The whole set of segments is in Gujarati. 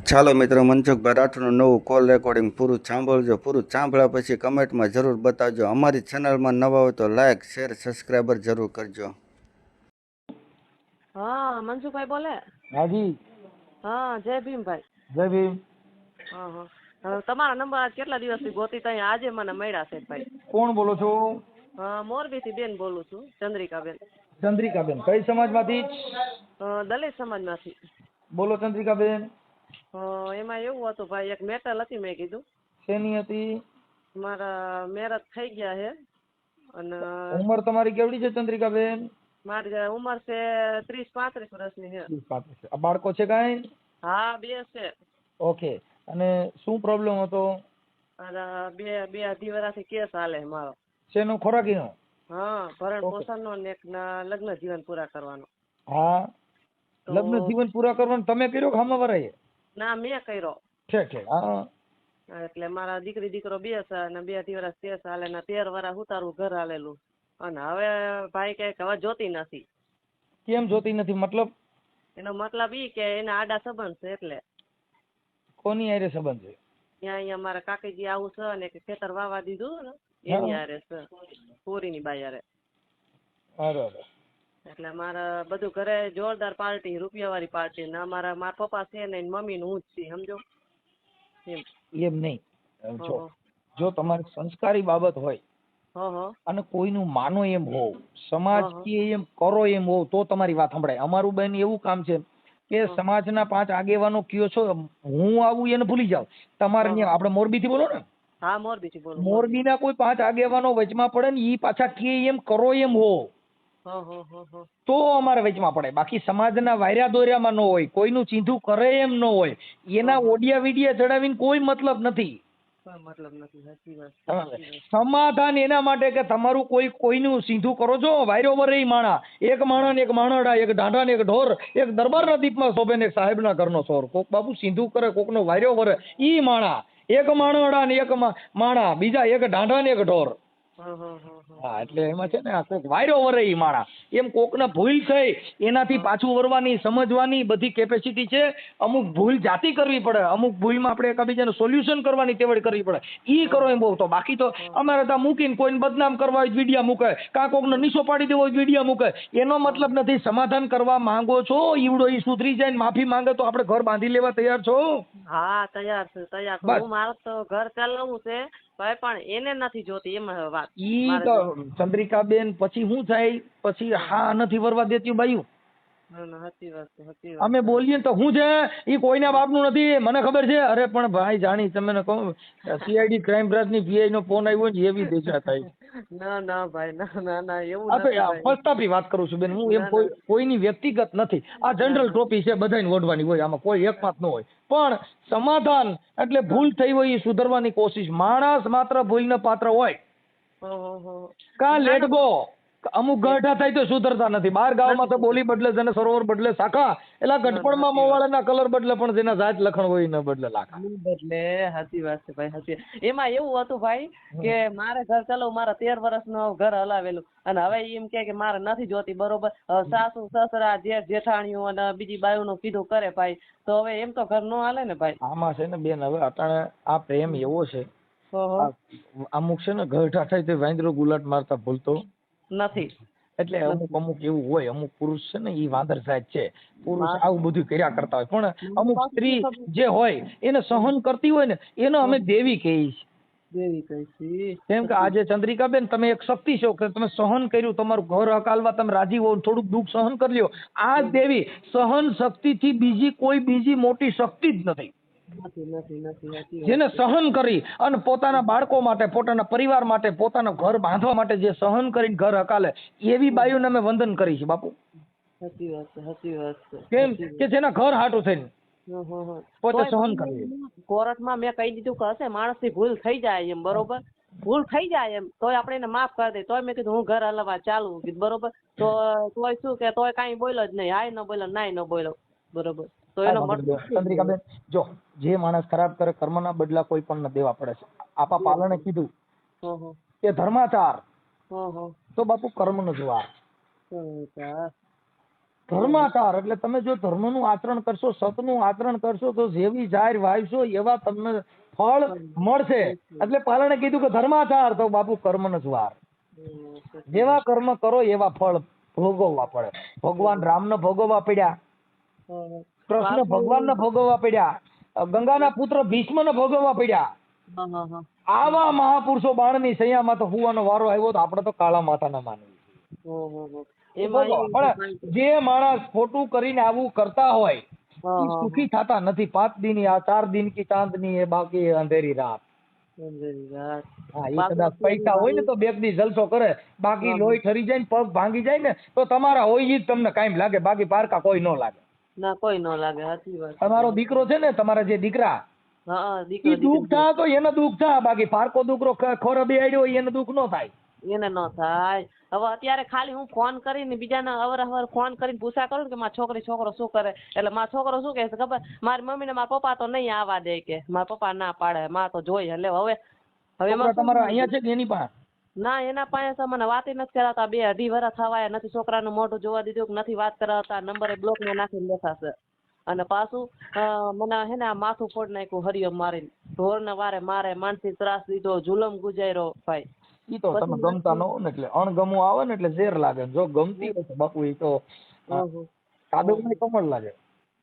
ચાલો મિત્રો, મનસુખભાઈ રાઠોડનું નવું કોલ રેકોર્ડિંગ પૂરું સાંભળજો. પૂરું સાંભળ્યા પછી કમેન્ટમાં જરૂર બતાવજો. અમારી ચેનલમાં નવા હોય તો લાઇક શેર સબસ્ક્રાઈબર જરૂર કરજો. હા, મનસુખભાઈ બોલે. હાજી, હા, જય ભીમભાઈ. જય ભીમ. હા હા. તમારા નંબર આજ કેટલા દિવસથી ગોતી ત્યાં આજે મને મળ્યા છે ભાઈ. કોણ બોલો છો? મોરબીથી બેન બોલું છું, ચંદ્રિકાબેન. ચંદ્રિકાબેન. કઈ સમાજમાંથી? દલિત સમાજમાંથી. બોલો ચંદ્રિકાબેન. એમાં એવું હતું ભાઈ, એક મેટલ હતી, મેં કીધું શેની હતી? મારા મેરેજ થઈ ગયા છે અને ઉંમર તમારી કેવડી છે ચંદ્રિકાબેન? મારી ઉંમર છે 30-35 વર્ષની છે. 35. આ બાળકો છે કાંઈ? હા, 2 છે. ઓકે. અને શું પ્રોબ્લેમ હતો? અને બે અઢી વર્ષથી કેસ હાલે મારો. શેનો? ખોરાકીનો? હા, ભરણ ઓકે. પોષણનો ને એક લગ્ન જીવન પૂરા કરવાનો. હા. તો લગ્ન જીવન પૂરા કરવાનું તમે કર્યો કે હામાવાળાએ? ના, મેં કર્યો. ઠીક ઠીક. હા. એટલે મારા દીકરી દીકરો 2 છે અને 2 વર્ષ કેસ હાલે ને 13 વર્ષ ઉતારવું ઘર હાલેલું. અને હવે ભાઈ કે હવે જોતી નથી. કેમ જોતી નથી? મતલબ એનો મતલબ ઈ કે એના આડા સંબંધ છે એટલે. કોની હારે સંબંધ છે? ત્યાં અહીંયા મારા કાકીજી આવું છે ને કે ખેતર વાવા દીધું ને હા. એની હારે છે, પૂરીની બાઈ હારે. અરે અરે. એટલે મારા બધું ઘરે જોરદાર પાર્ટી, રૂપિયાવાળી પાર્ટી ને મારા પપ્પા છે ને એની મમ્મી નું હું જ છે, સમજો એમ. એમ નહીં. જો હં જો તમારી સંસ્કારી બાબત હોય હં અને કોઈનું માનો એમ હોવ, સમાજ હં કે એમ કરો એમ હોવ તો તમારી વાત સંભળાય. અમારું બેન એવું કામ છે કે હં સમાજના 5 આગેવાનો કયો છો, હું આવું એને ભૂલી જાવ. તમારે હં ત્યાં આપણે મોરબી થી બોલો ને, હા, મોરબીથી બોલું, મોરબી. મોરબીના કોઈ 5 આગેવાનો વચમાં પડે ને ઈ પાછા કે એમ કરો એમ હોવ હં તો અમારે વચમાં પડે. બાકી સમાજના વાયરા દોર્યામાં ન હોય, કોઈનું ચીંધું કરે એમ ન હોય, એના હં ઓડિયા વિડિયા ચડાવીને કોઈ મતલબ નથી. કોઈ મતલબ નથી. સાચી વાત, સમજે? સાચી વાત. સમાધાન એના માટે કે તમારું કોઈનું સીધું કરો છો. વાયરો વરે માણા, એક માણા ને એક માણડા, એક ઢાંઢા ને એક ઢોર, એક દરબારના દીપમાં શોભે ને એક સાહેબના ઘરનો સોર. કોક બાપુ સીધું કરે, કોકનો વાયરો વરે, ઈ માણા. એક માણડા ને એક માણા, બીજા એક ઢાંઢા ને એક ઢોર. હા, એટલે એમાં છે ને આ કોક વાયરો વરે ઈ માણા. એમ કોકને ભૂલ થઈ એનાથી પાછું વરવાની, સમજવાની બધી કેપેસિટી છે. અમુક ભૂલ જાતી કરવી પડે, અમુક ભૂલમાં આપણે એકબીજાનું સોલ્યુશન કરવાની તેવડ કરવી પડે. ઈ કરો એમ બહુ. તો બાકી તો અમારે ત્યાં મૂકીને કોઈને બદનામ કરવા હોય વિડિયા મૂકે, કાં કોકનો નીચો પાડી દેવો હોય વિડિયા મૂકે. એનો મતલબ નથી. સમાધાન કરવા માંગો છો, ઈવડો ઈ સુધરી જાય ને માફી માંગે તો આપણે ઘર બાંધી લેવા તૈયાર છો? હા, તૈયાર છે, તૈયાર છે. બસ. હું મારે તો ઘર ચલાવવું છે ભાઈ, પણ એને નથી જોતી એમ વાત ઈ મારે તો જો. ચંદ્રિકાબેન પછી શું થાય? પછી હા નથી વરવા દેતી બાયું. ના ના, સાચી વાત છે, સાચી વાત અમે છે. બોલીએ ને તો શું છે, ઈ કોઈના બાપનું નથી, મને ખબર છે. અરે પણ ભાઈ જાણી તમે કહું, સીઆઈડી ક્રાઇમ બ્રાન્ચની પીઆઈ નો ફોન આવ્યો ને એવી દિશા થાય. ના ના ભાઈ, ના ના ના, એવું આ તો નથી ભાઈ. પસ્તાપી વાત કરું છું બેન હું. એમ ના ના કોઈની વ્યક્તિગત નથી. આ ના જનરલ ના. ટોપી છે, બધાને ઓઢવાની હોય, આમાં કોઈ એકમત ન હોય. પણ સમાધાન એટલે ભૂલ થઈ હોય એ સુધારવાની કોશિશ. માણસ માત્ર ભૂલને પાત્ર હોય. કા ના લેટ ના. ગો. અમુક ગઢા થાય તો સુધરતા નથી. બાર ગામમાં તો બોલી બદલે જેને સરોવર બદલે શાખા, એટલે ગઢપણમાં મોવાળાના કલર બદલે પણ જેના જાત લખણ હોય ન બદલે લાખા. બદલે, સાચી વાત છે ભાઈ, સાચી. એમાં એવું હતું ભાઈ કે મારે ઘર ચલાવું, મારા 13 વર્ષનું ઘર હલાવેલું અને હવે એમ કે મારે નથી જોતી, બરોબર. સાસુ સસરા જેઠ જેઠાણીઓ અને બીજી બાયુનું કીધું કરે ભાઈ, તો હવે એમ તો ઘર નો હાલે ને ભાઈ. આમાં છે ને બેન, હવે અટાણે આ પ્રેમ એવો છે. ઓહો. અમુક છે ને ગઢા થાય તો વાંદરો ગુલાટ મારતા ભૂલતો નથી. એટલે અમુક એવું હોય. અમુક પુરુષ છે ને ઈ વાંદર જાત છે. પુરુષ વાત આવું બધું કર્યા કરતા હોય, પણ મને અમુક પાછું સ્ત્રી શું ખબર? જે હોય એને સહન કરતી હોય ને એને અમે દેવી કહીએ છીએ. દેવી કઈ છે. કેમ કે આજે ચંદ્રિકાબેન તમે એક શક્તિ છો કે તમે સહન કર્યું, તમારું ઘર હકાલવા તમે રાજી હો, થોડુંક દુઃખ સહન કરી લ્યો. આ દેવી સહન શક્તિથી બીજી મોટી શક્તિ જ નથી. નથી નથી નથી, સાચી વાત જેને છે. સહન કરી અને પોતાના બાળકો માટે, પોતાના પરિવાર માટે, પોતાનું ઘર બાંધવા માટે જે સહન કરીને ઘર હકાલે, એવી બાયુને અમે વંદન કરી છે બાપુ. સાચી વાત છે, સાચી વાત છે, કેમ સાચી કે વાત. જેના ઘર હાટું થઈને પોતે તોય સહન કરવી. કોર્ટમાં મેં કહી દીધું કે હશે માણસથી ભૂલ થઈ જાય એમ, બરોબર. ભૂલ થઈ જાય એમ તોય આપણે એને માફ કરી દઈએ. તોય મેં કીધું હું ઘર હલાવવા ચાલુ કીધું, બરોબર. તો તોય શું કે તોય કાંઈ બોલ્યો જ નહીં, હાય ન બોલ્યો, નાય ન બોલ્યો, બરોબર. તો એનો મતલબ શું થયો? ચંદ્રિકાબેન જો, જે માણસ ખરાબ કરે કર્મના બદલા કોઈ પણ ન દેવા પડે છે. આપા પાલને કીધું હં કે ધર્માચાર હં હં તો બાપુ કર્મનો જવાબ. હં. ધર્માચાર એટલે તમે જો ધર્મનું આચરણ કરશો, સતનું આચરણ કરશો તો જેવી જાહેર વાવશો એવા તમને ફળ મળશે. એટલે પાલણે કીધું કે ધર્માચાર તો બાપુ કર્મનો જ વાર. જેવા કર્મ કરો એવા ફળ ભોગવવા પડે. ભગવાન રામને ભોગવવા પડ્યા, કૃષ્ણ ભગવાનને ભોગવવા પડ્યા, ગંગાના પુત્ર ભીષ્મને ભોગવવા પડ્યા. આવા મહાપુરુષો બાણની સૈયામાં તો હુવાનો વારો આવ્યો તો આપણે તો કાળા માથાના માનવી. પણ જે માણસ ખોટું કરીને આવું કરતા હોય એ સુખી થતા નથી. 5 દિન આ 4 દિન કી ચાંદની એ બાકી અંધેરી રાત. હા, એ કદાચ પૈસા હોય ને તો 2 દી જલસો કરે, બાકી લોહી ઠરી જાય ને પગ ભાંગી જાય ને તો તમારા હોય ઈ જ તમને કાયમ લાગે, બાકી પારકા કોઈ ન લાગે. ના કોઈ ન લાગે. સાચી વાત. તમારો દીકરો છે ને, તમારા જે દીકરા, ઈ દુઃખ થાય તો એને દુઃખ થાય, બાકી પારકો દીકરો ખોરબી આડ્યો હોય એને દુઃખ ન થાય. એને ન થાય. હવે અત્યારે ખાલી હું ફોન કરીને બીજાને અવર ફોન કરીને પૂછા કરું કે મારા છોકરી છોકરો શું કરે, એટલે મારા છોકરો શું કહે છે ખબર, મારી મમ્મી ને મારા પપ્પા તો નહીં આવવા દે, કે મારા પપ્પા ના પાડે, માં તો જોઈએ. એટલે હવે તમારા અહીંયા છે કે એની પાસે? ના, એના પાસે મને વાત નથી કરાવતા. 2-2.5 વર્ષ થવાય નથી છોકરાનું મોઢું જોવા દીધું, કે નથી વાત કરાવતા. નંબરે બ્લોક માં નાખીને બેઠા છે. અને પાછું મને હે ને માથું ફોડ નાખ્યું હરિયમ મારીને, ઢોર ને વારે મારે, માનસિક ત્રાસ દીધો, જુલમ ગુજાર્યો ભાઈ. ઈ તો તમે ગમતા ન હો ને એટલે અણગમું આવે ને એટલે ઝેર લાગે. જો ગમતી હોય તો બાપુ ઈ તો કાદવમાં કમળ લાગે.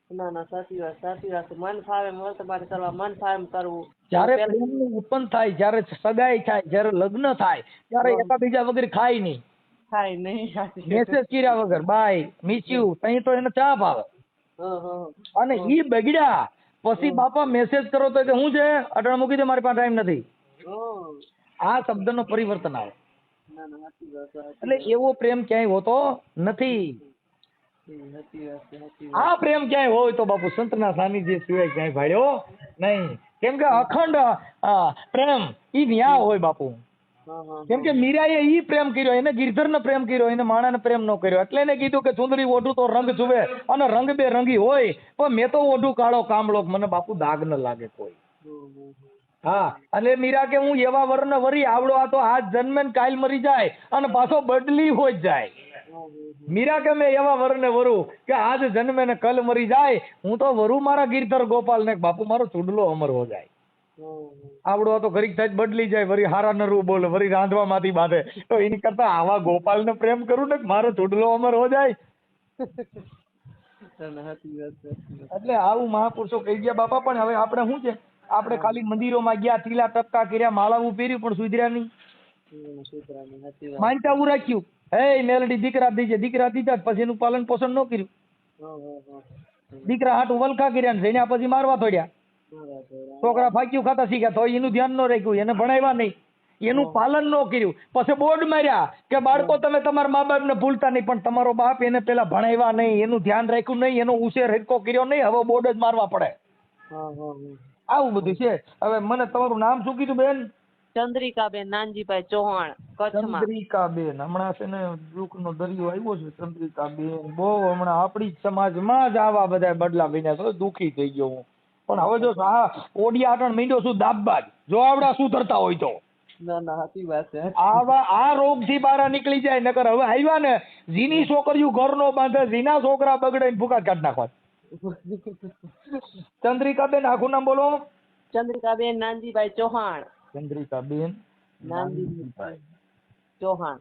ના ના, સાચી વાત, સાચી વાત. મન ફાવે વર્તમાન કરવા, મન ફાવે એમ કરવું. જયારે પ્રેમનું ઉત્પન્ન થાય, જયારે સગાઈ થાય, જયારે લગ્ન થાય, ત્યારે એકાબીજા વગર ખાય નહીં, થાય નહીં. મેસેજ કર્યા વગર બાય મિસ યુ, તઈ તો એને ચા ભાવે. અને ઈ બગડ્યા પછી બાપા મેસેજ કરો તો કે હું છે અટણ મૂકી દે, મારી પાસે ટાઈમ નથી. આ શબ્દનો પરિવર્તન આવે. એટલે એવો પ્રેમ ક્યાંય હોતો નથી. આ પ્રેમ ક્યાંય હોય તો બાપુ સંતના સાનિધ્ય સિવાય ક્યાંય ભાડ્યો નહીં. કેમ કે અખંડ પ્રેમ ઈ ન્યા હોય બાપુ. કેમ કે મીરાએ ઈ પ્રેમ કર્યો, એને ગિરધરને પ્રેમ કર્યો, એને માણાને પ્રેમ ન કર્યો. એટલે એને કીધું કે ચુંદડી ઓઢું તો રંગ જુએ, અને રંગ બે રંગી હોય, પણ મેં તો ઓઢું કાળો કામળો, મને બાપુ દાગ ન લાગે કોઈ. હા, એટલે મીરા કે હું એવા વર ને વરી આવડો, આ તો આજ જન્મે ને કાલ મરી જાય અને પાછો બદલી હોય જ જાય. મીરા કે મેં એવા વર ને વરું કે આજ જન્મે ને કલ મરી જાય, હું તો વરું મારા ગિરધર ગોપાલ ને બાપુ મારો ચૂડલો અમર હો જાય. આવડો તો ઘડીક થાય બદલી જાય, વરી હારા નરવું બોલે, વરી રાંધવા માંથી બાંધે, તો એની કરતા આવા ગોપાલ ને પ્રેમ કરું ને મારો ચૂડલો અમર હો જાય. એટલે આવું મહાપુરુષો કહી ગયા બાપા. પણ હવે આપણે શું છે, આપણે ખાલી મંદિરોમાં ગયા, તીલા ટપકા કર્યા, માળાવું પહેર્યું, પણ સુધર્યા નહીં. માનતાવું રાખ્યું, હે મેલડી દીકરા દીજે, દીકરા દીધા, પછી એનું પાલન પોષણ ન કર્યું. દીકરા હાટું વલખા કર્યા ને જઈને પછી મારવા થોડ્યા. છોકરા ફાક્યું ખાતા શીખ્યા તો એનું ધ્યાન ન રાખ્યું, એને ભણાવ્યા નહીં, એનું પાલન ન કર્યું. પછી બોર્ડ માર્યા કે બાળકો તમે તમારા મા બાપ ને ભૂલતા નહીં, પણ તમારો બાપ એને પેલા ભણાવ્યા નહીં, એનું ધ્યાન રાખ્યું નહીં, એનો ઉછેર હરકો કર્યો નહીં, હવે બોર્ડ જ મારવા પડે. આવું બધું છે. હવે મને તમારું નામ શું કીધું બેન? ચંદ્રિકાબેન નાનજીભાઈ ચૌહાણ, કચ્છમાં. ચંદ્રિકાબેન, હમણાં છે ને દુઃખનો દરિયો આવ્યો છે. ચંદ્રિકાબેન બહુ હમણાં આપણી સમાજમાં જ આવા બધા બદલા બન્યા છે, દુઃખી થઈ ગયો હું. પણ હવે જો આ ઓડિયા આટણ મીંડો શું દાબબાજ, જો આવડા સુધરતા હોય તો. ના ના, સાચી વાત છે. આ રોગ થી બહાર નીકળી જાય. નકર હવે આવ્યા ને જીની છોકરીઓ ઘર નો બાંધે, જીના છોકરા બગડે ને ભૂકા કાઢ નાખવા. ચંદ્રિકાબેન આખું નામ બોલો? ચંદ્રિકાબેન નાનજીભાઈ ચૌહાણ. ચંદ્રિકાબેન નાનજીભાઈ ચૌહાણ.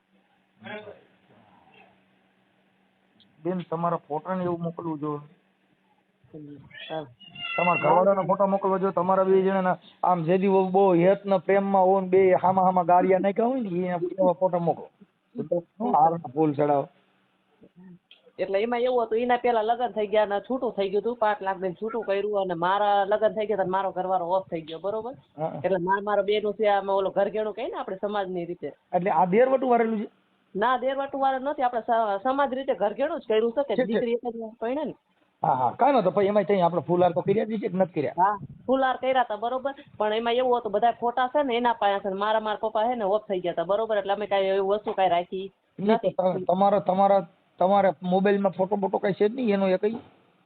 બેન તમારા ફોટા ને એવું મોકલવું જો, તમારા ઘરવાળાનો ફોટો મોકલવો જો. તમારા બે જણા આમ જેદી બહુ હેત ને પ્રેમમાં હોય ને બે હામા હામા ગાળિયા નાખ્યા હોય ને એવા ફોટા મોકલો. ફૂલ ચડાવો. એટલે એમાં એવું હતું, એના પેલા લગ્ન થઈ ગયા ને છૂટું થઈ ગયું હતું, 5 લાખ દઈને છૂટું કર્યું, અને મારા લગ્ન થઈ ગયા મારો ઘરવાળો ઓફ થઈ ગયો, બરોબર. એટલે મારો બેનું છે આમાં ઓલો ઘરઘેણું કઈ ને આપણે સમાજની રીતે. એટલે આ દેરવટું વાળેલું છે? ના, દેરવટું વાળું નથી, આપણે સમાજ રીતે ઘરઘેણું જ કર્યું છે, કે દીકરી એક જ પરણે ને. હા હા, કાંઈ નતો. પછી એમાં આપણે ફૂલાર તો કર્યા જ છે કે નથી કર્યા? હા, ફૂલાર કર્યા હતા, બરોબર. પણ એમાં એવું હતું, બધા ફોટા છે ને એના પાસે છે, મારા પપ્પા છે ને ઓફ થઈ ગયા હતા, બરોબર. એટલે અમે કઈ એવી વસ્તુ કઈ રાખી નથી. તમારે મોબાઈલમાં ફોટો બોટો કઈ છે જ નહીં એનો? એ કઈ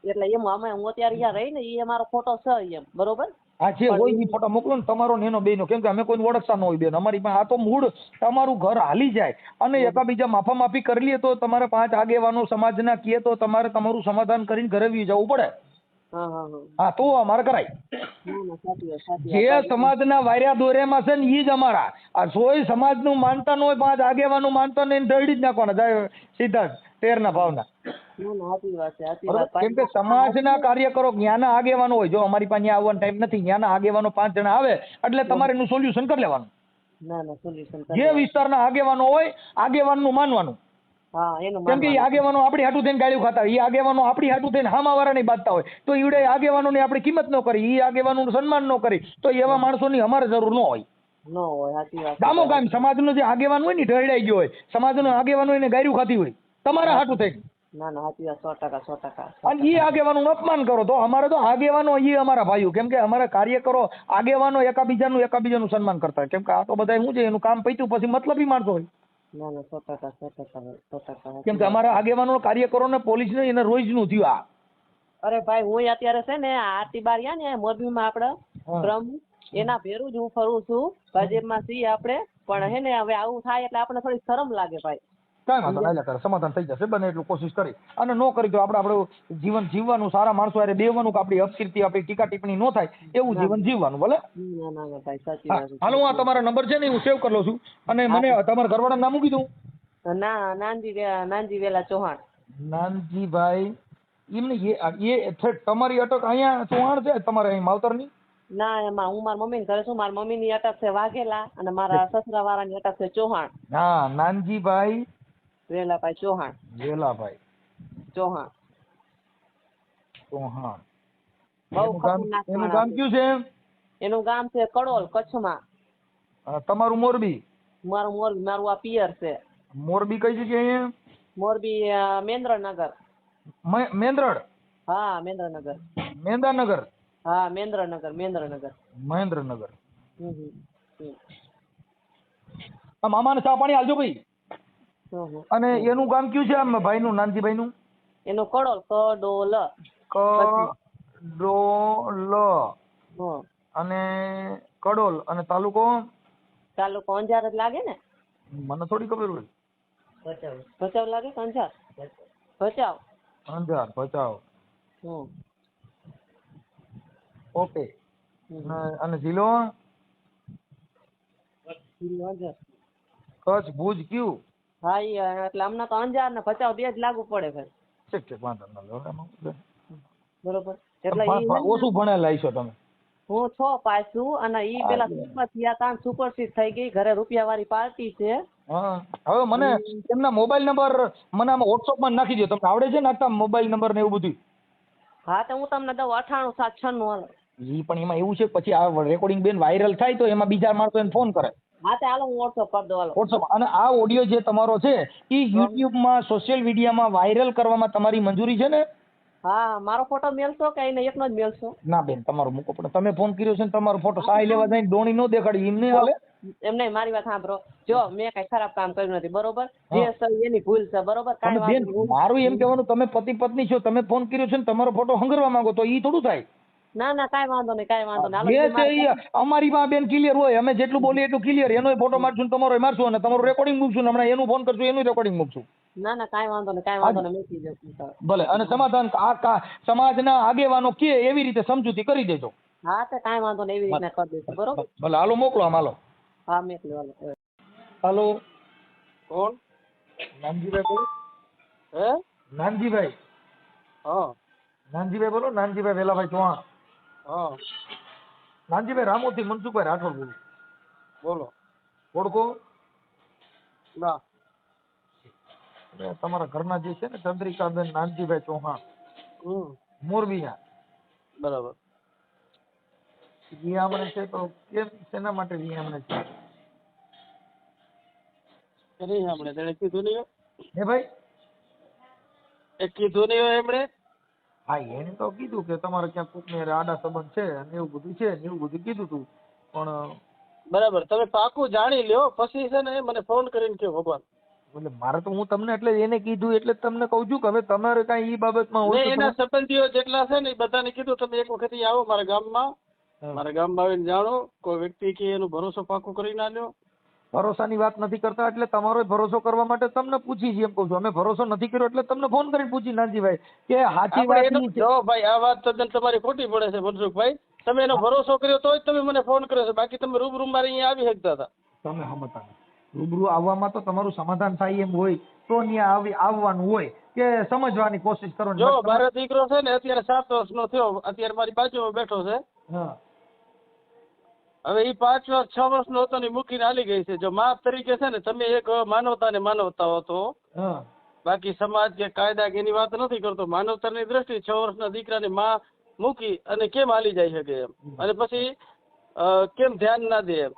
એટલે એમ અમે હું અત્યારે અહીંયા રહી ને એ અમારો ફોટો છે એમ બરોબર. આ જે હોય એ ફોટો મોકલો ને તમારો ને એનો બેનો, કેમ કે અમે કોઈને ઓળખતા ન હોય બેન. અમારી પાસે આ તો મૂળ તમારું ઘર હાલી જાય અને એકાબીજા માફામાફી કરી લઈએ તો તમારે 5 આગેવાનો સમાજના કહે તો તમારે તમારું સમાધાન કરીને ઘરે વી જવું પડે. હા હા હા. હા તો અમારે કરાય. ના ના સાચી વાત, સાચી જે વાત. સમાજના વાર્યા દોર્યામાં છે ને એ જ અમારા. આ સોય સમાજનું માનતા ન હોય, 5 આગેવાનું માનતા ને ઢળી જ નાખવાના જાય સીધા જ ટેરના ભાવના. ના ના સાચી વાત છે, સાચી બરોબર? વાત. કેમ કે સમાજના કાર્યકરો ત્યાંના આગેવાનો હોય. જો અમારી પાસે આવવાનો ટાઈમ નથી, ત્યાંના આગેવાનો 5 જણા આવે એટલે તમારે એનું સોલ્યુશન કરી લેવાનું. ના ના સોલ્યુશન જે વિસ્તારના આગેવાનો હોય આગેવાનનું માનવાનું. હા એનું કેમ કે એ આગેવાનો આપણી હાટું થઈને ગાળ્યું ખાતા હોય, એ આગેવાનો આપણી હાટું થઈને હામાવાળાની બાંધતા હોય, તો ઈવડે આગેવાનોની આપણે કિંમત ન કરી, એ આગેવાનોનું સન્માન ન કરી, તો એવા માણસોની અમારે જરૂર ન હોય. ન હોય, સાચી વાત. ગામો ગામ સમાજનો જે આગેવાન હોય ને ઢળાઈ ગયો હોય, સમાજનો આગેવાન હોય ને ગાળ્યું ખાતી હોય તમારા હાટું થઈને, ના ના સાચી વાત, 100%, 100%. અને એ આગેવાનોનું અપમાન કરો તો અમારે તો આગેવાનો એ અમારા ભાઈઓ. કેમ કે અમારા કાર્યકરો આગેવાનો એકાબીજાનું સન્માન કરતા હોય. કેમ કે આ તો બધા શું છે, એનું કામ પત્યું પછી મતલબી માણસો હોય. ના ના 100%, 100%. કેમ કે અમારા આગેવાનો કાર્યકરોને પોલીસને એને રોજનું થયું આ. અરે ભાઈ હું અત્યારે છે ને આરતી બારિયા ને મોરબીમાં આપણે બ્રહ્મ એના ભેરું જ હું ફરું છું. ભાજપમાં છીએ આપણે, પણ હે ને હવે આવું થાય એટલે આપણને થોડી શરમ લાગે ભાઈ. કાંઈ વાંધો નહીં, કરે સમાધાન થઈ જશે. બને એટલું કોશિશ કરી, અને ન કરી તો આપણું જીવન જીવવાનું, સારા માણસો હારે બેહવાનું, કે આપણી અપકીર્તિ આપણી ટીકા ટિપ્પણી ન થાય એવું જીવન જીવવાનું. ભલે ના ના ના ભાઈ સાચી હા, વાત. હાલો હું આ તમારા નંબર છે ને હું સેવ કરી લઉં છું, અને મને તમારા ઘરવાળાનું નામ કીધું? ના નાનજી વેલા ચૌહાણ. નાનજીભાઈ. એમને એ તમારી અટક અહીંયા ચૌહાણ છે તમારે અહીં માવતરની? ના એમાં હું મારા મમ્મીને ઘરે છું. મારા મમ્મીની અટક છે વાઘેલા અને મારા સસરા વાળાની અટક છે ચૌહાણ. હા, નાનજીભાઈ વેલાભાઈ ચૌહાણ. વેલાભાઈ ચૌહાણ. ચૌહાણ. બહુ એનું ગામ ખતરનાક એનું માણસ ગામ છે. કયું છે? એનું ગામ છે કડોલ, કચ્છમાં. તમારું મોરબી? મારું મોરબી, મારું આ પિયર છે. મોરબી કઈ જગ્યાએ? મોરબી મેંદ્રનગર. મેંદ્રડ? હા મેંદ્રનગર. મેંદાનગર? હા મેંદ્રનગર. મહેન્દ્રનગર. હમ હમ હમ. આ મામાને ચા પાણી આલજો ભાઈ. હમ. અને એનું ગામ કયું છે આમ ભાઈનું, નાનજીભાઈનું? એનું કડોલ, કડોલ. કડોલ. હમ. અને કડોલ અને તાલુકો? તાલુકો અંજાર જ લાગે ને? મને થોડી ખબર હોય. ભચાઉ લાગે કે અંજાર? ભચાઉ. અંજાર, ભચાઉ. હમ. ઓકે. અને જિલ્લો? અંજાર. કચ્છ, ભુજ કયું? હા ઈ એટલે અમને તો અંજાર ને ભચાઉ બે જ લાગુ પડે ભાઈ. ઠીક છે, વાંધો ન. બરોબર. એટલે ઈ ઓછું ભણેલા હશો તમે? હું 6 પાસ છું અને ઈ પેલા સુપર થયા તા, સુપરસીટ થઈ ગઈ. ઘરે રૂપિયા વાળી પાર્ટી છે. હા, હવે મને એમના મોબાઈલ નંબર મને આમાં વોટ્સઅપમાં નાખી દો. તમને આવડે છે નાખતા મોબાઈલ નંબર ને એવું બધું? હા તો હું તમને દઉં 98 796 હાલો. ઈ પણ એમાં એવું છે પછી આ રેકોર્ડિંગ બેન વાયરલ થાય તો એમાં બીજા માણસો એને ફોન કરે. હા તો હાલો હું વોટ્સઅપ કરી દઉં હાલો. વોટ્સઅપ. અને આ ઓડિયો જે તમારો છે એ યુટ્યુબમાં, સોશિયલ મીડિયામાં વાયરલ કરવામાં તમારી મંજૂરી છે ને? હા મારો ફોટો મેલશો કે એને એકનો જ મેલશો? ના બેન, તમારો મૂકો. પણ તમે ફોન કર્યો છે ને તમારો ફોટો સાય લેવા જાય ડોણી નો દેખાડી એમને હાલે? એમ નહીં, મારી વાત સાંભળો. જો મેં કઈ ખરાબ કામ કર્યું નથી, બરોબર? જે સહી એની ભૂલ છે, બરોબર? કાંઈ બેન વાંધો નહીં. મારું એમ કહેવાનું, તમે પતિ પત્ની છો, તમે ફોન કર્યો છે ને તમારો ફોટો હંગરવા માંગો તો ઈ થોડું થાય? ના ના કાંઈ વાંધો નહીં, કાંઈ વાંધો નહીં. જે હાલો છે ઈ અમારી માં બેન ક્લિયર હોય. અમે જેટલું બોલીએ એટલું ક્લિયર. એનો ફોટો મારશું ને તમારો મારશું, અને તમારું રેકોર્ડિંગ મૂકશું ને હમણાં એનું ફોન કરશું, એનું રેકોર્ડિંગ મૂકશું. ના ના કાંઈ વાંધો નહીં, કાંઈ વાંધો નહીં. મૂકી દઉં. ભલે. અને સમાધાન આ સમાજના આગેવાનો કે એવી રીતે સમજૂતી કરી દેજો. હા તો કાંઈ વાંધો નહીં, એવી રીતના કરી દઈશું, બરોબર? ભલે, હાલો મોકલો આમ. હાલો હા મેકલો હાલો. હાલો. કોણ? નાનજીભાઈ બોલો. હે? નાનજીભાઈ? હા. નાનજીભાઈ બોલો. નાનજીભાઈ વેલાભાઈ ચૌહાણ. હા. નાનજીભાઈ રામોથી મનસુખભાઈ રાઠોડ બોલું. બોલો. ઓળખો? ના. તમારા ઘરના જે છે ને ચંદ્રિકાબેન નાનજીભાઈ ચૌહાણ, મોરબીના. બરાબર. વિયામણે છે તો કેમ, શેના માટે વિયામણે છે? નહીં સાંભળે, તેણે કીધું નહીં. હે ભાઈ? એ કીધું નહીં હોય એમણે? હા, એને તો કીધું કે તમારે ક્યાંક કોકને આડા સંબંધ છે અને એવું બધું છે ને એવું બધું કીધું તું. પણ બરાબર, તમે પાકું જાણી લ્યો પછી છે ને મને ફોન કરીને કહો ભગવાન. એટલે મારે તો હું તમને એટલે એને કીધું એટલે જ તમને કહું છું કે હવે તમારે કાંઈ ઈ બાબતમાં હોય મેં તો એના સંબંધીઓ જેટલા છે ને એ બધાને કીધું તમે એક વખત અહીં આવો મારા ગામમાં આવીને જાણો કોઈ વ્યક્તિ કે એનો ભરોસો પાકો કરી ના લ્યો. ભરોસાની વાત નથી કરતા એટલે તમારો ભરોસો કરવા માટે તમને પૂછી છીએ એમ કહું છું. અમે ભરોસો નથી કર્યો એટલે તમને ફોન કરીને પૂછી નાનજીભાઈ કે સાચી આપણે વાત એનો ઈ છે. જો ભાઈ આ વાત તદ્દન તમારી ખોટી પડે છે મનસુખભાઈ. તમે એનો ભરોસો કર્યો તો જ તમે મને ફોન કર્યો છે, બાકી તમે રૂબરૂ મારે અહીંયા આવી શકતા હતા. તમે સમજતા નથી. રૂબરૂ આવવામાં તો તમારું સમાધાન થાય એમ હોય તો ત્યાં આવવાનું હોય કે સમજવાની કોશિશ કરો. જો મારો દીકરો છે ને અત્યારે 7 વર્ષનો થયો, અત્યારે મારી બાજુમાં બેઠો છે. હા હવે એ 5 વર્ષ 6 વર્ષનો હતો ને ઈ મૂકીને હાલી ગઈ છે. જો માપ તરીકે છે ને તમે એક માનવતા હતો, હા બાકી સમાજ કે કાયદા કે એની વાત નથી કરતો. માનવતાની દ્રષ્ટિએ 6 વર્ષના દીકરાની માં મૂકી અને કેમ હાલી જાય શકે એમ, અને પછી કેમ ધ્યાન ના દે એમ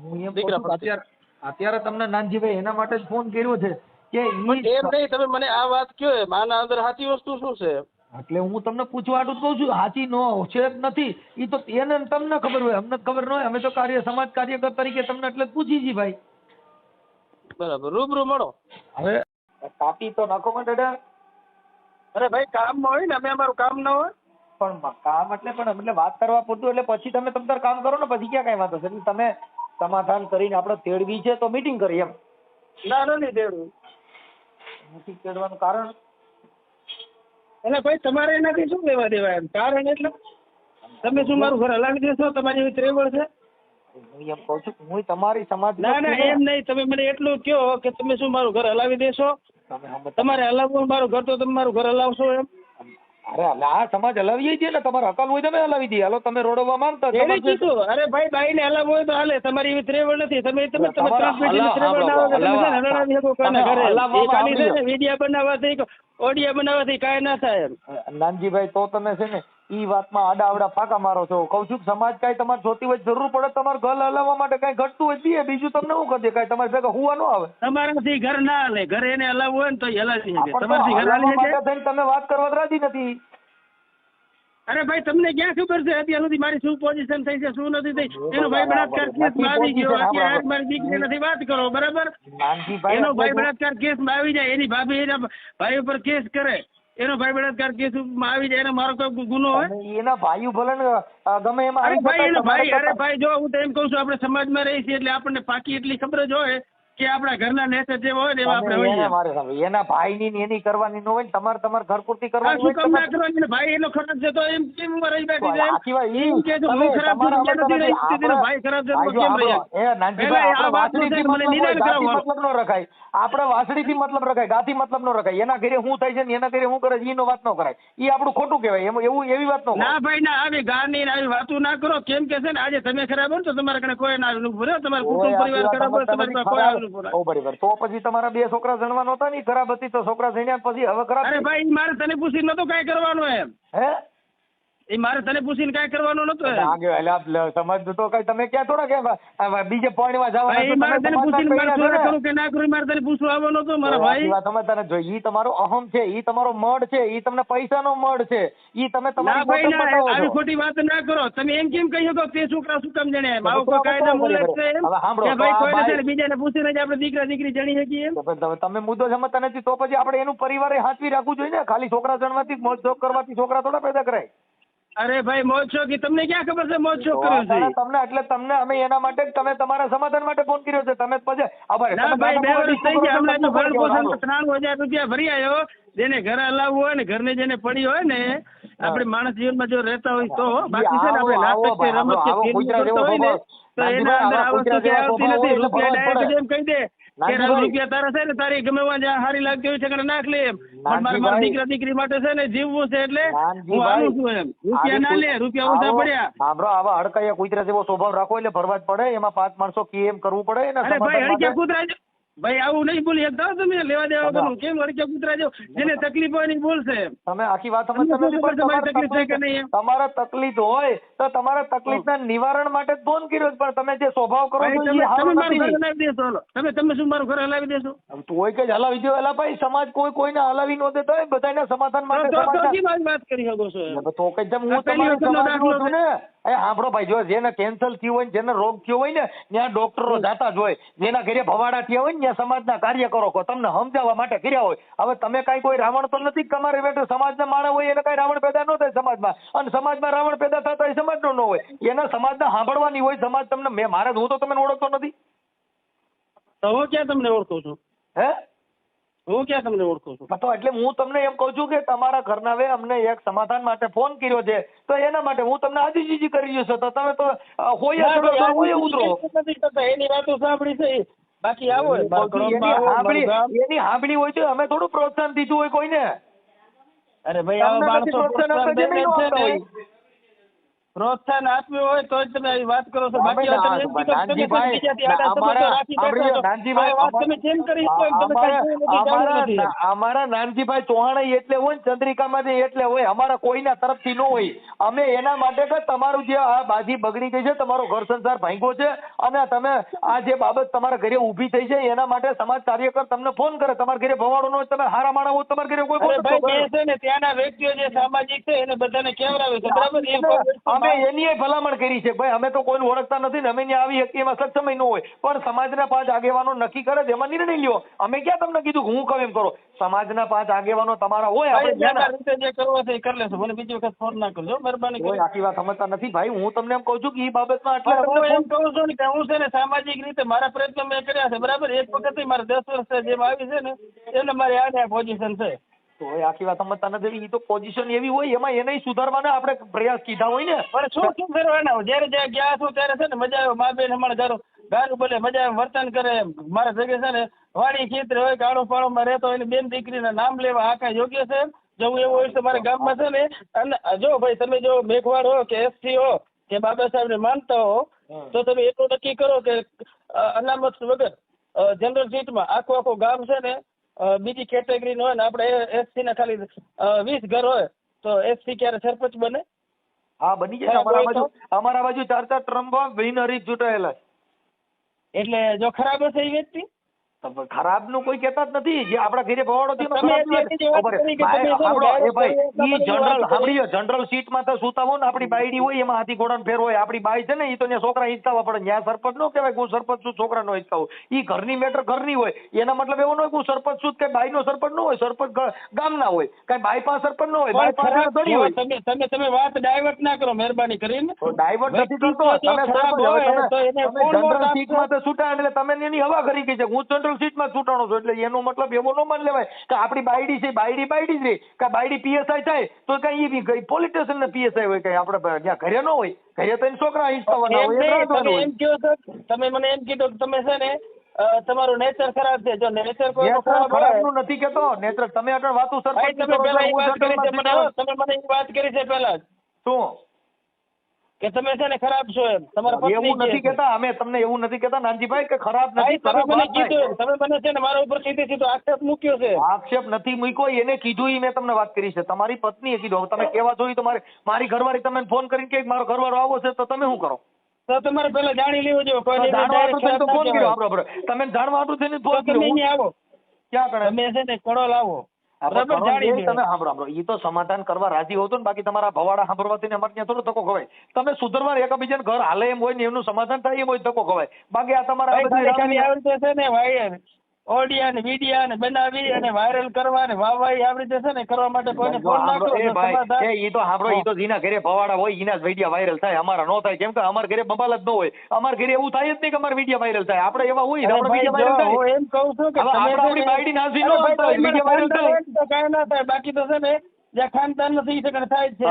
હું એમ દીકરા કહું છું કે અત્યારે તમને નાનજીભાઈ એના માટે જ ફોન કર્યો છે કે એમ નહીં. તમે મને આ વાત કયો એમ, આના અંદર સાચી વસ્તુ શું છે? એટલે હું તમને પૂછવા હાટું જ કહું છું. સાચી નો છે જ નથી ઈ તો એને તમને ખબર હોય, અમને ખબર ન હોય. અમે તો સમાજ કાર્યકર તરીકે તમને એટલે જ પૂછી છીએ ભાઈ. બરાબર, રૂબરૂ મળો. હવે કાપી તો નાખો માં દાદા. અરે ભાઈ કામમાં હોય ને, અમે અમારું કામ ના હોય. પણ કામ એટલે વાત કરવા પૂરતું, એટલે પછી તમે તમ તાર કામ કરો ને, પછી ક્યાં કઈ વાંધો છે. એટલે તમે સમાધાન કરીને આપણે તેડવી છે તો મીટિંગ કરી એમ. ના નથી તેડવું. નથી તેડવાનું કારણ એટલે ભાઈ તમારે એનાથી શું લેવા દેવા એમ? કારણ એટલે તમે શું મારું ઘર હલાવી દેશો? તમારી એવી ત્રેવડ છે? હું એમ કહું છું કે હું તમારી સમાજ ના એમ નહીં. તમે મને એટલું કહો કે તમે શું મારું ઘર હલાવી દેશો? તમારે હલાવવું મારું ઘર તો તમે મારું ઘર હલાવશો એમ? અરે આ સમાજ હલાવીએ છીએ ને, તમારે અકલ હોય તમે હલાવી દઈએ. હાલો તમે રોડવા માંગતા એને કીધું. અરે ભાઈ બાઈ ને હલાવવું હોય તો હાલે, તમારી એવી ત્રેવડ નથી. તમે ત્રેવડ ના હોય તમે હલાવી શકો કોના ઘરે? એ ખાલી છે ને વિડિયા બનાવવાથી ઓડિયા બનાવવાથી કાંઈ ના થાય એમ. નાનજીભાઈ તો તમે છે ને ઈ વાતમાં આડા આવડા ફાંકા મારો છો. કઉ છું સમાજ કાંઈ તમારે જોતી હોય જરૂર પડે તમારે ઘર હલાવવા માટે કાંઈ ઘટતું હોય દે, બીજું તમને શું કરી દે? કાંઈ તમારે ભેગા હુવા ન આવે. તમારાથી ઘર ના હાલે. ઘર એને હલાવવું હોય ને તો હલાવી શકે. તમારાથી ઘર હાલી શકે? તમે વાત કરવા રાજી નથી. અરે ભાઈ તમને ક્યાં ખબર છે અત્યાર સુધી મારી શું પોઝિશન થઈ છે શું નથી થઈ? એનો ભાઈ બળાત્કાર કેસમાં આવી ગયો. અત્યારે મારી દીકરી નથી વાત કરો બરાબર. એનો ભાઈ બળાત્કાર કેસમાં આવી જાય, એની ભાભી એના ભાઈ ઉપર કેસ કરે, એનો ભાઈ બળાત્કાર કેસમાં આવી જાય, એને મારો કોઈ ગુનો હોય? એના ભાઈઓ ભલે ને ગમે એમાં. અરે ભાઈ એનો ભાઈ, અરે ભાઈ જો હું તો એમ કઉ છું આપણે સમાજમાં રહીએ છીએ એટલે આપણને પાકી એટલી ખબર જ હોય કે આપણા ઘરના નેચર જેવા હોય ને એવા આપણે હોઈએ. એના ભાઈ ની એની કરવાની ન હોય ને, તમારે ઘર પૂરતી કરવાની શું કામ ના કરવાની? ભાઈ એનો ખરાબ છે તો એમ કેમ રહી બેઠી છે? એમ કે જો હું ખરાબ છું નથી રહી, તેનો ભાઈ ખરાબ છે તો કેમ રહી? આ વાત છે મને નિદાન કરાવો. મતલબ નો રખાય. આપણે વાસળી થી મતલબ રખાય, ગાથી મતલબ નો રખાય. એના ઘરે શું થાય છે ને એના ઘરે શું કરે છે એનો વાત ન કરાય. એ આપણું ખોટું કહેવાય. એવું એવી વાત ન ના ભાઈ ના, આવી ગાળની આવી વાતો ના કરો. કેમ કે છે ને આજે તમે ખરાબ હોય તો તમારા કને કોઈ ના આવેલું ભરે, તમારા કુટુંબ પરિવાર ખરાબ હોય તમારી પાસે કોઈ આવેલું ભરે. બરાબર. તો પછી તમારા 2 છોકરા જણવાના હતા ને, ખરાબ હતી તો છોકરા જણ્યા પછી હવે ખરાબ. અરે ભાઈ મારે તને પૂછીને નતું કાંઈ કરવાનું એમ. હે એ મારે તને પૂછીને કાંઈ કરવાનું નતું એમ. સમજ તો કઈ તમે ક્યાં થોડા કે બીજે પાણીમાં ભાઈ મારે તને પૂછીને મારે શું કરું કે ના કરું મારે તને પૂછવું આવવાનું હતું મારા ભાઈ. સમજતા ને જો ઈ તમારો અહમ છે, ઈ તમારો મડ છે, ઈ તમને પૈસાનો મડ છે, ઈ તમે ના ભાઈ ના, આવી ખોટી વાત ના કરો. તમે એમ કેમ કહી શકો તે છોકરા શું કામ જણે એમ? આવો કોઈ કાયદા મુલક છે એમ કે ભાઈ કોઈને છે ને બીજાને પૂછીને જ આપણે દીકરા દીકરી જણી શકીએ એમ? તમે મુદ્દો સમજતા નથી તો પછી આપણે એનું પરિવારે હાંચવી રાખવું જોઈએ ને. ખાલી છોકરા જણવાથી મોજ શોખ કરવાથી છોકરા થોડા પેદા કરાય. અરે ભાઈ મોજ શોખ તમને ક્યાં ખબર છે મોજ શોખ કર્યો છે? તમને એટલે તમને અમે એના માટે જ તમે તમારા સમાધાન માટે ફોન કર્યો છે. તમે પછી ના ભાઈ 2 વર્ષ થઈ ગયા. હમણાં તો ભરણ પોષણ 93,000 રૂપિયા ભરી આવ્યો. જેને ઘર હલાવવું હોય ને, ઘરને જેને પડી હોય ને, આપણે માણસ જીવનમાં જો રહેતા હોય તો. બાકી છે ને આપણે નાટક કે રમત કે ફિલ્મ કરતો હોય ને તો એના અંદર આ વસ્તુ કે આવતી નથી. રૂપિયા ડાયરેક્ટ એમ કહી દે કે રૂપિયા તારા છે ને તારી ગમે જ્યાં સારી લાગતી હોય છે કે નાખ લે એમ. પણ મારા દીકરા દીકરી માટે છે ને જીવવું છે એટલે હું આવું છું એમ. રૂપિયા ના લે, રૂપિયા ઓછા પડ્યા. સાંભળો, આવા હડકાયા કૂતરા જેવો સ્વભાવ રાખો એટલે ભરવા જ પડે. એમાં 5 માણસો કેમ કરવું પડે એના. અરે ભાઈ હડક્યા કૂતરા ભાઈ આવું નહીં બોલી શકતા તમે. લેવા દેવા કરું કેમ હડક્યા કૂતરા જેવો? જેને તકલીફ હોય નહીં બોલશે. તમે આખી વાત સમજતા નથી. તમારી તકલીફ છે કે નહીં? તમારા તકલીફ હોય તો તમારા તકલીફના નિવારણ માટે જ ફોન કર્યો. પણ તમે જે સ્વભાવ કરો છો તમે મારું ઘર હલાવી દેશો. તમે શું મારું ઘર હલાવી દેશો? તોય કે હલાવી દો. એલા ભાઈ સમાજ કોઈને હલાવી ન દેતો હોય. બધાના સમાધાન માટે તો વાત કરી શકો છો. તો કઈ હું તમારો સમાજ છું ને. એ સાંભળો ભાઈ, જો જેને કેન્સર થયું હોય ને જેને રોગ થયો હોય ને ત્યાં ડોક્ટરો જાતા જ હોય, જેના ઘરે ભવાડા થયા હોય ને ત્યાં સમાજના કાર્યકરો તમને સમજાવવા માટે કર્યા હોય. હવે તમે કઈ કોઈ રાવણ તો નથી કે તમારે બેઠો સમાજના માણસ હોય એને કઈ રાવણ પેદા ન થાય સમાજમાં, અને સમાજમાં રાવણ પેદા થતા એ સમાજનો ન હોય, એના સમાજના સાંભળવાની હોય. સમાજ તમને મારે હું તો તમને ઓળખતો નથી. તો હું ક્યાં તમને ઓળખું છું? હે હું ક્યાં તમને ઓળખું છું? તો એટલે હું તમને એમ કહું છું કે તમારા ઘરનાએ અમને એક સમાધાન માટે ફોન કર્યો છે, તો એના માટે હું તમને આજીજી કરી રહ્યો છું. તો તમે તો હોય ઉતરો. નથી કરતા એની વાતો સાંભળી છે, બાકી આવો એની સાંભળી હોય તો અમે થોડું પ્રોત્સાહન દીધું હોય કોઈને. અરે ભાઈ આવા માણસો પ્રોત્સાહન આપ્યું હોય તો જ તમે આવી વાત કરો છો. બાકી અમારા નાનજીભાઈ ચૌહાણ એટલે હોય ને ચંદ્રિકામાં એટલે હોય, અમારા કોઈના તરફથી ન હોય. અમે એના માટે કે તમારું જે આ બાજી બગડી ગઈ છે, તમારો ઘર સંસાર ભાંગ્યો છે, અને તમે આ જે બાબત તમારા ઘરે ઊભી થઈ છે એના માટે સમાજ કાર્યકર તમને ફોન કરે. તમારા ઘરે ભવાડો ન હોય, તમે હારા માણસ હોય, તમારા ઘરે કોઈ છે ને ત્યાંના વ્યક્તિઓ જે સામાજિક છે એને બધાને કેવડાવે છે, બરાબર. અમે એની ભલામણ કરી છે ભાઈ, અમે તો કોઈને ઓળખતા નથી ને અમે આવી શકીએ એમાં સક્ષમ ન હોય, પણ સમાજના 5 આગેવાનો નક્કી કરે એમાં નિર્ણય લ્યો. અમે ક્યાં તમને કીધું હું કહું એમ કરો? સમાજના 5 આગેવાનો તમારા હોય, આપણે જે કરવો છે એ કરી લેશું. મને બીજી વખત ફોન ના કરજો, મહેરબાની કરી. આખી વાત સમજતા નથી ભાઈ. હું તમને એમ કહું છું કે એ બાબતમાં હું એમ કહું છું ને કે હું છે ને સામાજિક રીતે મારા પ્રયત્નો મેં કર્યા છે, બરાબર. એક વખત મારે 10 વર્ષ જેમ આવી છે ને એટલે મારી આ પોઝિશન છે. તો આખી વાત સમજતા નથી. એ તો પોઝિશન એવી હોય, એમાં એને સુધારવાના આપણે પ્રયાસ કીધા હોય ને. પણ શું કરવાના? જયારે જ્યાં ગયા છો ત્યારે છે ને મજા આવે. મા બેન હમણાં ગારું બોલે, મજા આવે, વર્તન કરે. મારા જગ્યા છે ને વાડી ખેતર હોય, કાળો પાળોમાં રહેતો હોય, બેન દીકરીના નામ લેવા આ કઈ યોગ્ય છે? જવું એવું હોય તો મારા ગામમાં છે ને. અને જો ભાઈ તમે જો મેઘવાડ હો કે એસટી હો કે બાબા સાહેબ ને માનતા હો તો તમે એટલું નક્કી કરો કે અનામત વગર જનરલ સીટમાં આખું ગામ છે ને બીજી કેટેગરી નો હોય ને આપણે એસસી ના ખાલી 20 ઘર હોય તો એસસી ક્યારે સરપંચ બને? હા, બની જાય. અમારા બાજુ 4 ટર્મમાં બિનહરીફ ચૂંટાયેલા. એટલે જો ખરાબ હશે એ વ્યક્તિ ખરાબ નું કોઈ કહેતા જ નથી. જે આપણા ઘરે ભવાડો જનરલ સીટમાં તો સુતા હોય ને, આપણી બાયડી હોય એમાં હાથી ઘોડા ફેર હોય. આપણી બાઈ છે ને એ તો છોકરા હિંચકાવા પડે. ત્યાં સરપંચ નો કહેવાય હું સરપંચ છું, છોકરા નો હિંચકાવું. એ ઘરની મેટર ઘરની હોય. એના મતલબ એવો ન હોય હું સરપંચ છું કે બાઈ નો સરપંચ નો હોય. સરપંચ ગામના હોય, કઈ બાઈ પાસે સરપંચ નો હોય, બાઈ પાસે હોય. તમે વાત ડાયવર્ટ ના કરો મહેરબાની કરીને. ડાયવર્ટ નથી કરતો. તમે જનરલ સીટમાં તો છૂટા એટલે તમે એની હવા કરી ગઈ છે. હું જનરલ સીટમાં છૂટાણો છું એટલે એનો મતલબ એવો ન માન લેવાય કે આપણી બાયડી છે બાયડી જ રહી. કે બાયડી પીએસઆઈ થાય તો કઈ એ પોલીસ સ્ટેશન ને પીએસઆઈ હોય, કઈ આપણે ત્યાં ઘરે ન હોય. ઘરે તો છોકરા હિંચકાવાના હોય. તમે મને એમ કીધું તમે છે ને તમારું નેચર ખરાબ છે. જો નેચર ખરાબ નું નથી કેતો. નેચર તમે આગળ વાતો સરપંચ તમે મને એ વાત કરી છે પહેલા જ. શું કે તમે છે ને ખરાબ છો એમ? તમારા એવું નથી કેતા. અમે તમને એવું નથી કેતા નાનજીભાઈ કે ખરાબ નથી. તમે મને છે ને મારા ઉપર સીધો આક્ષેપ મૂક્યો છે. આક્ષેપ નથી મૂક્યો, એને કીધું મેં તમને વાત કરી છે. તમારી પત્નીએ કીધું. તમે કેવા જોઈ તો મારી ઘરવાળી તમે ફોન કરીને કે મારો ઘરવાળો આવો છે તો તમે શું કરો? તો તમારે પેલા જાણી લેવું જોઈએ. ફોન કર્યો તમે જાણવા હતું તેને ફોન કર્યો. આવો ક્યાં કરે તમે છે ને કડોલ આવો. તમે સાંભળો એ તો સમાધાન કરવા રાજી હોતો ને. બાકી તમારા ભવાડા સાંભળવાથી અમારે ત્યાં થોડો ધક્કો ખવાય. તમે સુધરવા એકબીજાને ઘર હાલે એમ હોય ને એમનું સમાધાન થાય એમ હોય ધક્કો ખવાય. બાકી આ તમારા ઓડિયા ને વિડિયા ને બનાવી અને વાયરલ કરવા ને વાહવાઈ આવી રીતે છે ને કરવા માટે કોઈને ફોન ના કરો. એ તો સાંભળો, એ તો જેના ઘરે ભવાડા હોય એના જ વિડિયા વાયરલ થાય, અમારા નો થાય. કેમ કે અમારા ઘરે બબાલ જ ન હોય. અમારા ઘરે એવું થાય જ નહીં કે અમારા વિડિયા વાયરલ થાય. આપણે એવા હોય આપણે વિડિયા વાયરલ થાય. એમ કહું છું કે આપણી બાયડી નાસી નો વિડિયા વાયરલ થાય તો કાંઈ ના થાય. બાકી તો છે ને જ્યાં ખાનદાન નથી થાય છે.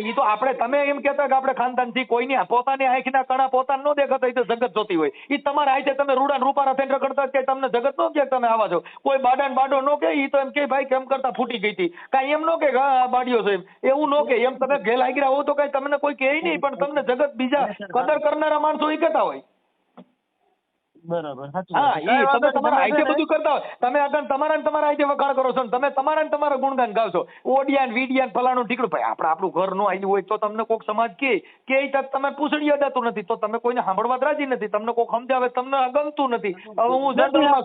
એ તો આપણે તમે એમ કહેતા કે આપણે ખાનદાન થી કોઈની પોતાની આંખના કણા પોતાને ન દેખાતા, એ તો જગત જોતી હોય. એ તમારા આંખે તમે રૂડા રૂપારા થઈને રખડતા કે તમને જગત નો કે તમે આવા છો. કોઈ બાડા બાડો નો કે એ તો એમ કે ભાઈ કેમ કરતા ફૂટી ગઈ હતી. કાંઈ એમ નો કે બાડીઓ છે એવું નો કે. એમ તમે ઘેર લાગી રહ્યા હો તો કઈ તમને કોઈ કહે નહીં, પણ તમને જગત બીજા કદર કરનારા માણસો એ કહેતા હોય. બરાબર. હા, એ તમે તમારા આઈટે બધું કરતા હોય. તમે આગળ તમારા આઈટે વખાણ કરો છો ને તમે તમારા ગુણગાન ગાવ છો. ઓડિયાન વિડિયાન ફલાણું ઠીકડું. ભાઈ આપણું ઘર નો આવ્યું હોય તો તમને કોઈક સમાજ કે તમે પૂછડી અડાતું નથી તો તમે કોઈને સાંભળવા રાજી નથી. તમને કોઈક સમજાવે તમને ગમતું નથી. હવે હું જનરલમાં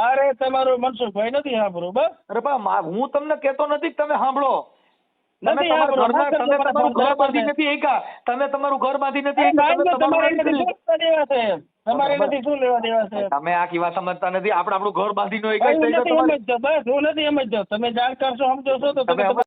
મારે તમારું મનસુખભાઈ નથી સાંભળવું. બસ અરે બા હું તમને કહેતો નથી તમે સાંભળો. તમે નથી તમારા આપણો. ઘરના તમે તમારું ઘર બાંધી નથી એકા તમે તમારું ઘર બાંધી નથી એકા તમે તમારું તમારે નહીં એનાથી કર્યું. શું લેવા દેવા છે? તમારે એનાથી શું લેવા દેવા છે? તમે આખી વાત સમજતા નથી આપણે આપણું ઘર બાંધીને એકા હું થઈ ગયો નથી તમારે. સમજતો, બસ હું નથી સમજતો. તમે જાણકાર છો, સમજો છો તો તમે તમે